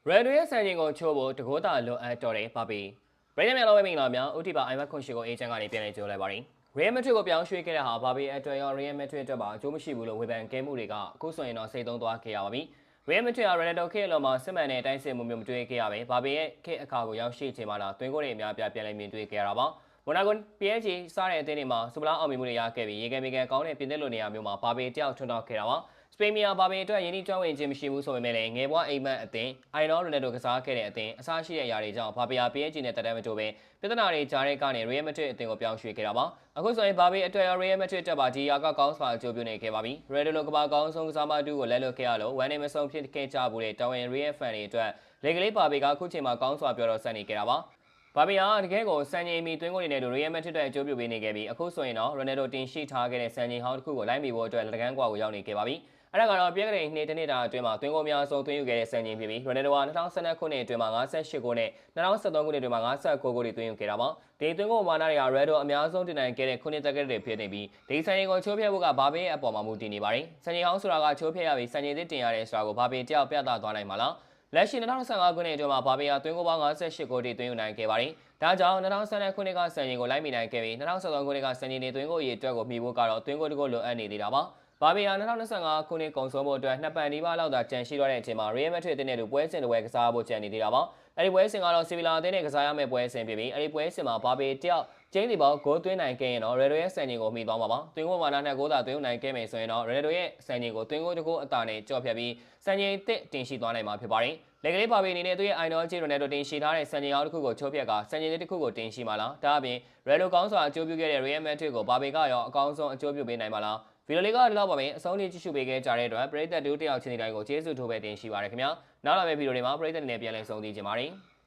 Red ရဲ့စံချိန်ကိုချိုးဖို့တကိုးတာလွန်အပ်တော်တယ်ပါပြီ။ပြည်နယ်လောဝဲမင်္ဂလာများဥတီပါအိုင်မက်ခွန်ရှိကိုအေဂျင့်ကနေပြန်လည်ကြိုးလိုက်ပါရင်။ Real Madrid ကိုပြောင်းရွှေ့ခဲ့တဲ့ဟာဘာပြီအတွက်ရော Real Madrid အတွက်ပါအကျိုးမရှိဘူးလို့ဝေဖန်ခဲ့မှုတွေကအခုဆိုရင်တော့စိတ်သုံးသွားခဲ့ရပါပြီ။ Real Madrid က Ronaldo ခေတ်အလုံးမှာစစ်မှန်တဲ့တိုင်းစစ်မှုမျိုးမတွေ့ခဲ့ရပဲဘာပြီရဲ့ခေတ်အခါကိုရောက်ရှိချိန်မှာလာတွင်ကိုတွေအများပြပြန်လည်မြင်တွေ့ခဲ့ရတာပါ။ Monaco PSG စားတဲ့အသင်းတွေမှာစပလာအောင်မြင်မှုတွေရခဲ့ပြီးရေကဲမြေကဲကောင်းတဲ့ပြင်သစ်လိုနေရာမျိုးမှာဘာပြီတယောက်ထွန်းတောက်ခဲ့တာပါ။စပိန်မီယာဘာပြီအတွက်ယင်းဒီကျွမ်းဝင်ခြင်းမရှိဘူးဆိုပေမဲ့လည်းငယ်ဘွားအိမ်မက်အသင်းအိုင်နော်ရိုနယ်ဒိုကစားခဲ့တဲ့အသင်းအစားရှိတဲ့အရာတွေကြောင့်ဘာပြီယာ PSG နဲ့တက်တန်းမတိုးပဲပြဿနာတွေကြားတဲ့ကနေ Real Madrid အသင်းကိုပြောင်းရွှေ့ခဲ့တာပါ။အခုဆိုရင်ဘာပြီအတွက်ရော Real Madrid တက်ပါဒီယာကကောင်းစွာအကျိုးပြုနေခဲ့ပါပြီ။ Ronaldo ကဘာကောင်းဆုံးကစားမတူကိုလက်လွတ်ခဲ့ရလို့ဝမ်းနေမဆုံးဖြစ်ခဲ့ကြဘူးတဲ့တော်ဝင် Real fan တွေအတွက်လေကလေးဘာပြီကအခုချိန်မှာကောင်းစွာပြောတော့ဆက်နေခဲ့တာပါ။ဘာဘီယာတကယ်ကိုစံချိန်မီသွင်းကိုနေတယ်လို့ Real Madrid အတွက်အကျိုးပြုပေးနေခဲ့ပြီးအခုဆိုရင်တော့ Ronaldo တင်ရှိထားခဲ့တဲ့စံချိန်ဟောင်းတစ်ခုကိုလိုက်မိဖို့အတွက်လက်တကမ်းကွာကိုရောက်နေခဲ့ပါပြီ။အဲ့ဒါကတော့ပြည့်ကလေးနှစ်တနေ့တာအတွင်းမှာသွင်းကိုများဆုံးသွင်းယူခဲ့တဲ့စံချိန်ဖြစ်ပြီး Ronaldo က2012ခုနှစ်အတွင်းမှာ58ဂိုးနဲ့2013ခုနှစ်အတွင်းမှာ59ဂိုးတွေသွင်းယူခဲ့တာပါ။ဒီသွင်းကိုမာနာတွေက Ronaldo အများဆုံးတင်နိုင်ခဲ့တဲ့ခုနှစ်တက်ကလေးတွေဖြစ်နေပြီးဒီစံချိန်ကိုချိုးဖျက်ဖို့ကဘာဘီရဲ့အပေါ်မှာမူတည်နေပါတယ်။စံချိန်ဟောင်းဆိုတာကချိုးဖျက်ရပြီးစံချိန်သစ်တင်ရတဲ့ဆိုတာကိုဘာဘီတယောက်ပြသသွားနိုင်မှာလား။လက်ရှိ2015ခုနှစ်အတွင်းမှာဘာဘီယာသွင်းကိုပေါင်း58ဂိုးတွေသွင်းယူနိုင်ခဲ့ပါတယ်။ဒါကြောင့်2012ခုနှစ်ကစံချိန်ကိုလိုက်မိနိုင်ခဲ့ပြီး2013ခုနှစ်ကစံချိန်တွေသွင်းကိုအရေးအတွက်ကိုမှီဖို့ကတော့သွင်းကိုတကိုလိုအပ်နေသေးတာပါ။ဘာဘီယာ2025ခုနှစ်ကုန်ဆုံးဖို့အတွက်နှစ်ပန်နီးပါးလောက်သာကျန်ရှိတော့တဲ့အချိန်မှာ Real Madrid အသင်းနဲ့တူပွဲစဉ်တစ်ပွဲကစားဖို့ကြံနေသေးတာပါ။အဲဒီပွဲစဉ်ကတော့ Sevilla အသင်းနဲ့ကစားရမယ့်ပွဲစဉ်ဖြစ်ပြီးအဲဒီပွဲစဉ်မှာဘာဘီတယောက်ကျင်းဒီဘောဂိုးသွင်းနိုင်ခဲ့ရင်တော့ Ronaldo ရဲ့စံချိန်ကိုမှီသွားမှာပါ။သွင်းကိုမာနာနဲ့ဂိုးသာသွင်းနိုင်ခဲ့မယ်ဆိုရင်တော့ Ronaldo ရဲ့စံချိန်ကိုသွင်းကိုတကိုအတာနဲ့ကြော့ဖြတ်ပြီးစံချိန်တစ်တင်ရှိသွားနိုင်မှာဖြစ်ပါတယ်။လက်ကလေးဘာဘီအနေနဲ့သူ့ရဲ့ idol ကြီး Ronaldo တင်ရှိထားတဲ့စံချိန်အောက်တစ်ခုကိုချိုးဖျက်ကစံချိန်တစ်ခုကိုတင်ရှိမှာလား။ဒါအပြင် Ronaldo ကောင်းစွာအကျိုးပြုခဲ့တဲ့ Real Madrid ကိုဘာဘီကရောအကောင်းဆုံးအကျိုးပြုပေးနိုင်မှာလား။ဗီဒီယိုလေးကဒီလောက်ပါပဲအဆုံးထိကြည့်ရှုပေးခဲ့ကြတဲ့အတွက်ပရိသတ်တူတယောက်ချင်းစီတိုင်းကိုကျေးဇူးထိုးပဲတင်ရှိပါရခင်ဗျာ။နောက်လာမယ့်ဗီဒီယိုတွေမှာပရိသတ်တွေနဲ့ပြန်လည်ဆုံတွေ့ကြပါမယ်။